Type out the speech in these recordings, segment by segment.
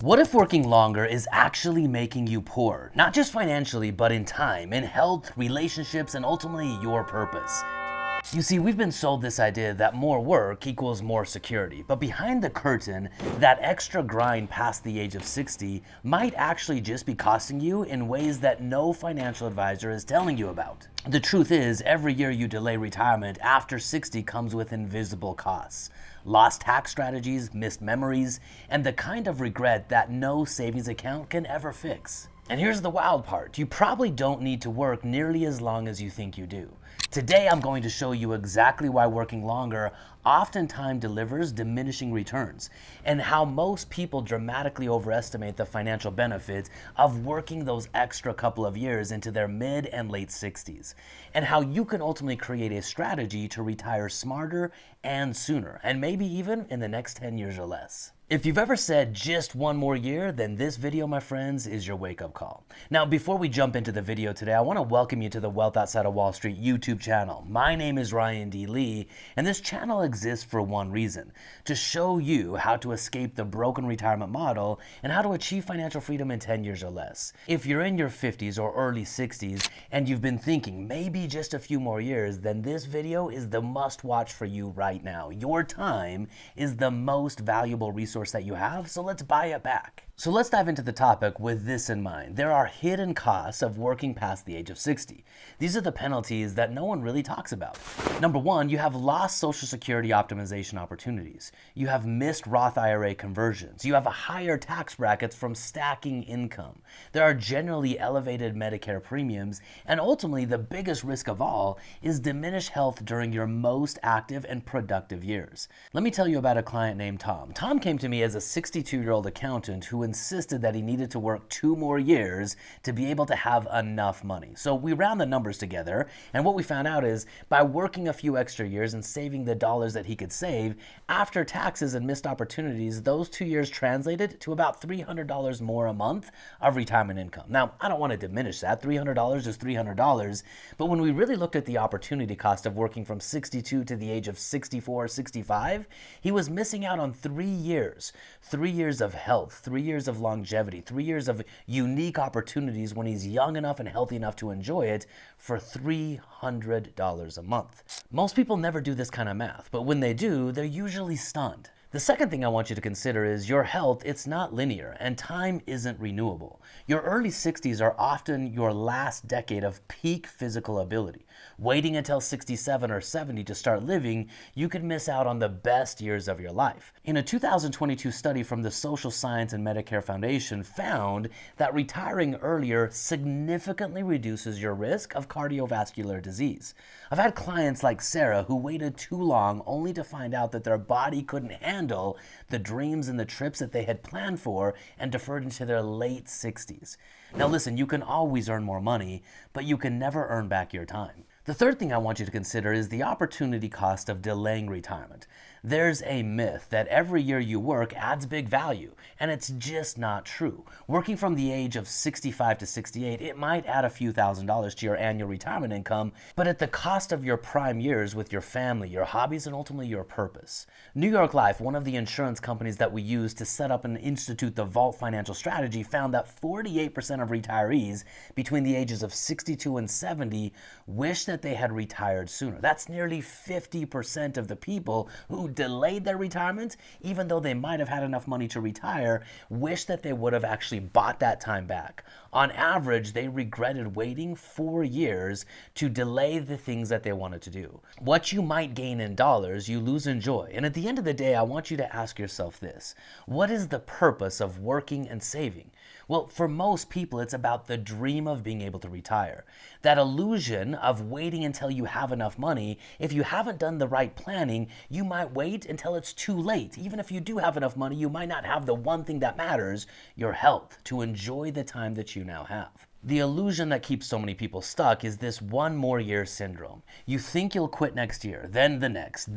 What if working longer is actually making you poorer? Not just financially, but in time, in health, relationships, and ultimately your purpose. You see, we've been sold this idea that more work equals more security, but behind the curtain, that extra grind past the age of 60 might actually just be costing you in ways that no financial advisor is telling you about. The truth is, every year you delay retirement after 60 comes with invisible costs. Lost tax strategies, missed memories, and the kind of regret that no savings account can ever fix. And here's the wild part. You probably don't need to work nearly as long as you think you do. Today, I'm going to show you exactly why working longer oftentimes delivers diminishing returns, and how most people dramatically overestimate the financial benefits of working those extra couple of years into their mid and late 60s, and how you can ultimately create a strategy to retire smarter and sooner, and maybe even in the next 10 years or less. If you've ever said just one more year, then this video, my friends, is your wake-up call. Now, before we jump into the video today, I want to welcome you to the Wealth Outside of Wall Street YouTube channel. My name is Ryan D. Lee, and this channel exists for one reason: to show you how to escape the broken retirement model and how to achieve financial freedom in 10 years or less. If you're in your 50s or early 60s and you've been thinking maybe just a few more years, then this video is the must-watch for you right now. Your time is the most valuable resource that you have, so let's buy it back. So let's dive into the topic with this in mind. There are hidden costs of working past the age of 60. These are the penalties that no one really talks about. Number one, you have lost Social Security optimization opportunities. You have missed Roth IRA conversions. You have a higher tax brackets from stacking income. There are generally elevated Medicare premiums, and ultimately the biggest risk of all is diminished health during your most active and productive years. Let me tell you about a client named Tom. Tom came to me as a 62-year-old accountant who insisted that he needed to work 2 more years to be able to have enough money. So we ran the numbers together, and what we found out is by working a few extra years and saving the dollars that he could save, after taxes and missed opportunities, those 2 years translated to about $300 more a month of retirement income. Now, I don't want to diminish that. $300 is $300, but when we really looked at the opportunity cost of working from 62 to the age of 64, 65, he was missing out on 3 years. 3 years of health, 3 years of longevity, 3 years of unique opportunities when he's young enough and healthy enough to enjoy it for $300 a month. Most people never do this kind of math, but when they do, they're usually stunned. The second thing I want you to consider is your health. It's not linear, and time isn't renewable. Your early 60s are often your last decade of peak physical ability. Waiting until 67 or 70 to start living, you could miss out on the best years of your life. In a 2022 study from the Social Science and Medicare Foundation found that retiring earlier significantly reduces your risk of cardiovascular disease. I've had clients like Sarah who waited too long only to find out that their body couldn't handle the dreams and the trips that they had planned for and deferred into their late 60s. Now listen, you can always earn more money, but you can never earn back your time. The third thing I want you to consider is the opportunity cost of delaying retirement. There's a myth that every year you work adds big value, and it's just not true. Working from the age of 65 to 68, it might add a few $1,000s to your annual retirement income, but at the cost of your prime years with your family, your hobbies, and ultimately your purpose. New York Life, one of the insurance companies that we use to set up and institute the Vault financial strategy, found that 48% of retirees between the ages of 62 and 70 wish that they had retired sooner. That's nearly 50% of the people who delayed their retirement, even though they might have had enough money to retire, wish that they would have actually bought that time back. On average, they regretted waiting 4 years to delay the things that they wanted to do. What you might gain in dollars, you lose in joy. And at the end of the day, I want you to ask yourself this: what is the purpose of working and saving? Well, for most people, it's about the dream of being able to retire. That illusion of waiting until you have enough money. If you haven't done the right planning, you might wait until it's too late. Even if you do have enough money, you might not have the one thing that matters, your health, to enjoy the time that you now have. The illusion that keeps so many people stuck is this 1 more year syndrome. You think you'll quit next year, then the next,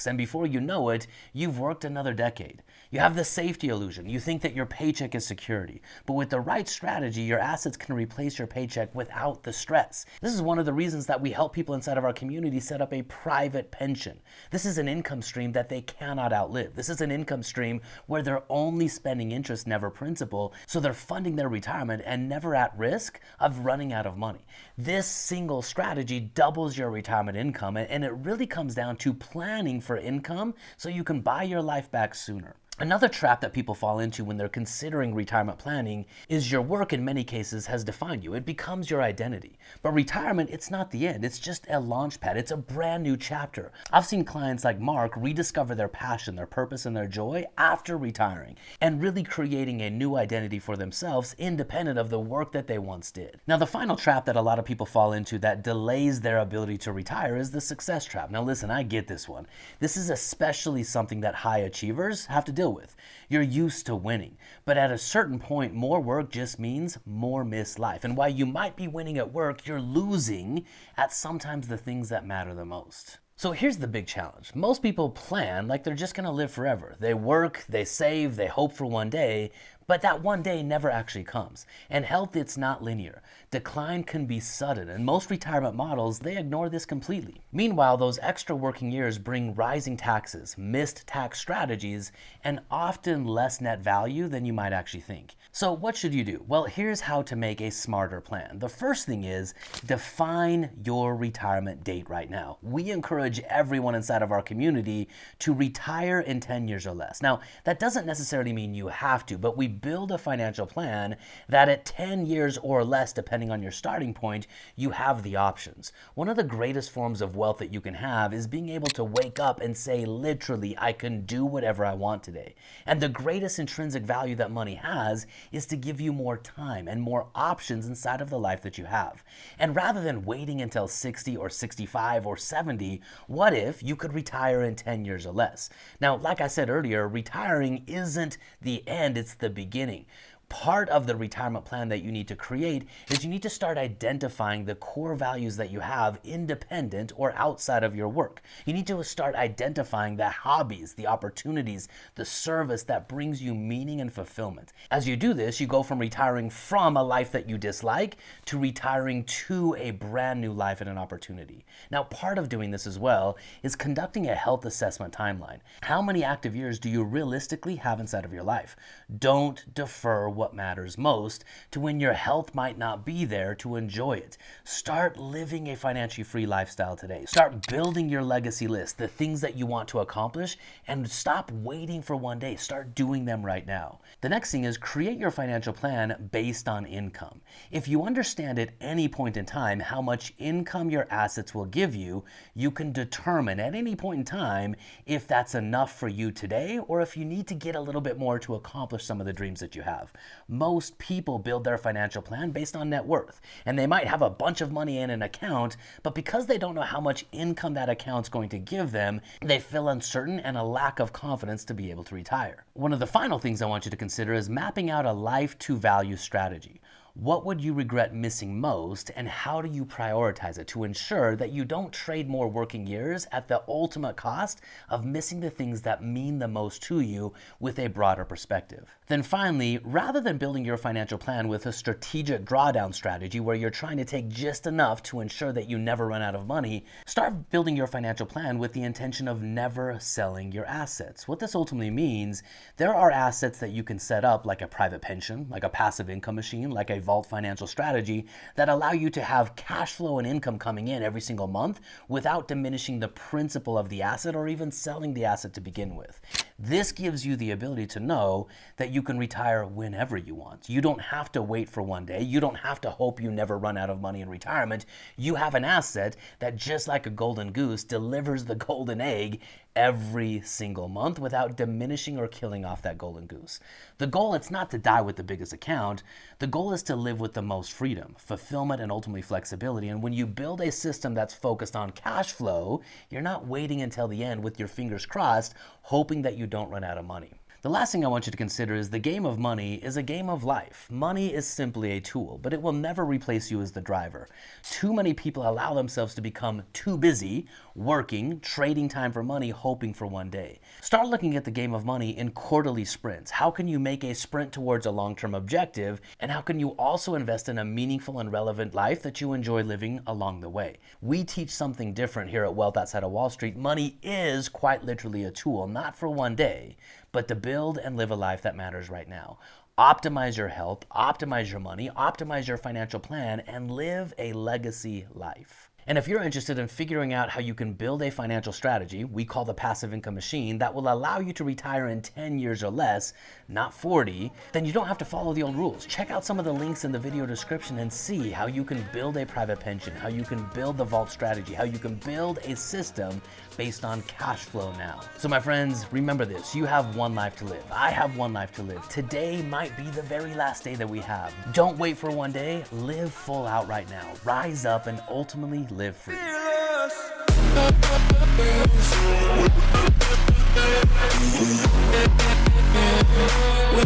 and before you know it, you've worked another decade. You have the safety illusion. You think that your paycheck is security. But with the right strategy, your assets can replace your paycheck without the stress. This is one of the reasons that we help people inside of our community set up a private pension. This is an income stream that they cannot outlive. This is an income stream where they're only spending interest, never principal, so they're funding their retirement and never at risk of running out of money. This single strategy doubles your retirement income, and it really comes down to planning for income so you can buy your life back sooner. Another trap that people fall into when they're considering retirement planning is your work in many cases has defined you. It becomes your identity. But retirement, it's not the end. It's just a launch pad. It's a brand new chapter. I've seen clients like Mark rediscover their passion, their purpose, and their joy after retiring and really creating a new identity for themselves independent of the work that they once did. Now, the final trap that a lot of people fall into that delays their ability to retire is the success trap. Now, listen, I get this one. This is especially something that high achievers have to deal with. You're used to winning, but at a certain point, more work just means more missed life. And while you might be winning at work, you're losing at sometimes the things that matter the most. So here's the big challenge. Most people plan like they're just gonna live forever. They work, they save, they hope for one day, but that one day never actually comes. And health, it's not linear. Decline can be sudden, and most retirement models, they ignore this completely. Meanwhile, those extra working years bring rising taxes, missed tax strategies, and often less net value than you might actually think. So what should you do? Well, here's how to make a smarter plan. The first thing is define your retirement date right now. We encourage everyone inside of our community to retire in 10 years or less. Now, that doesn't necessarily mean you have to, but we build a financial plan that at 10 years or less, depending on your starting point, you have the options. One of the greatest forms of wealth that you can have is being able to wake up and say, literally, I can do whatever I want today. And the greatest intrinsic value that money has is to give you more time and more options inside of the life that you have. And rather than waiting until 60 or 65 or 70, what if you could retire in 10 years or less? Now, like I said earlier, retiring isn't the end, it's the beginning. Part of the retirement plan that you need to create is you need to start identifying the core values that you have independent or outside of your work. You need to start identifying the hobbies, the opportunities, the service that brings you meaning and fulfillment. As you do this, you go from retiring from a life that you dislike to retiring to a brand new life and an opportunity. Now, part of doing this as well is conducting a health assessment timeline. How many active years do you realistically have inside of your life? Don't defer what matters most to when your health might not be there to enjoy it. Start living a financially free lifestyle today. Start building your legacy list, the things that you want to accomplish, and stop waiting for one day. Start doing them right now. The next thing is create your financial plan based on income. If you understand at any point in time how much income your assets will give you, you can determine at any point in time if that's enough for you today or if you need to get a little bit more to accomplish some of the dreams that you have. Most people build their financial plan based on net worth, and they might have a bunch of money in an account, but because they don't know how much income that account's going to give them, they feel uncertain and a lack of confidence to be able to retire. One of the final things I want you to consider is mapping out a life to value strategy. What would you regret missing most, and how do you prioritize it to ensure that you don't trade more working years at the ultimate cost of missing the things that mean the most to you with a broader perspective? Then finally, rather than building your financial plan with a strategic drawdown strategy where you're trying to take just enough to ensure that you never run out of money, start building your financial plan with the intention of never selling your assets. What this ultimately means, there are assets that you can set up like a private pension, like a passive income machine, like a vault financial strategy that allow you to have cash flow and income coming in every single month without diminishing the principal of the asset or even selling the asset to begin with. This gives you the ability to know that you can retire whenever you want. You don't have to wait for one day. You don't have to hope you never run out of money in retirement. You have an asset that, just like a golden goose, delivers the golden egg every single month without diminishing or killing off that golden goose. The goal, it's not to die with the biggest account. The goal is to live with the most freedom, fulfillment, and ultimately flexibility. And when you build a system that's focused on cash flow, you're not waiting until the end with your fingers crossed, hoping that you don't run out of money. The last thing I want you to consider is the game of money is a game of life. Money is simply a tool, but it will never replace you as the driver. Too many people allow themselves to become too busy, working, trading time for money, hoping for one day. Start looking at the game of money in quarterly sprints. How can you make a sprint towards a long-term objective? And how can you also invest in a meaningful and relevant life that you enjoy living along the way? We teach something different here at Wealth Outside of Wall Street. Money is quite literally a tool, not for one day, but to build and live a life that matters right now. Optimize your health, optimize your money, optimize your financial plan, and live a legacy life. And if you're interested in figuring out how you can build a financial strategy we call the passive income machine that will allow you to retire in 10 years or less, not 40, then you don't have to follow the old rules. Check out some of the links in the video description and see how you can build a private pension, how you can build the vault strategy, how you can build a system based on cash flow now. So my friends, remember this, you have one life to live. I have one life to live. Today might be the very last day that we have. Don't wait for one day, live full out right now. Rise up and ultimately live free.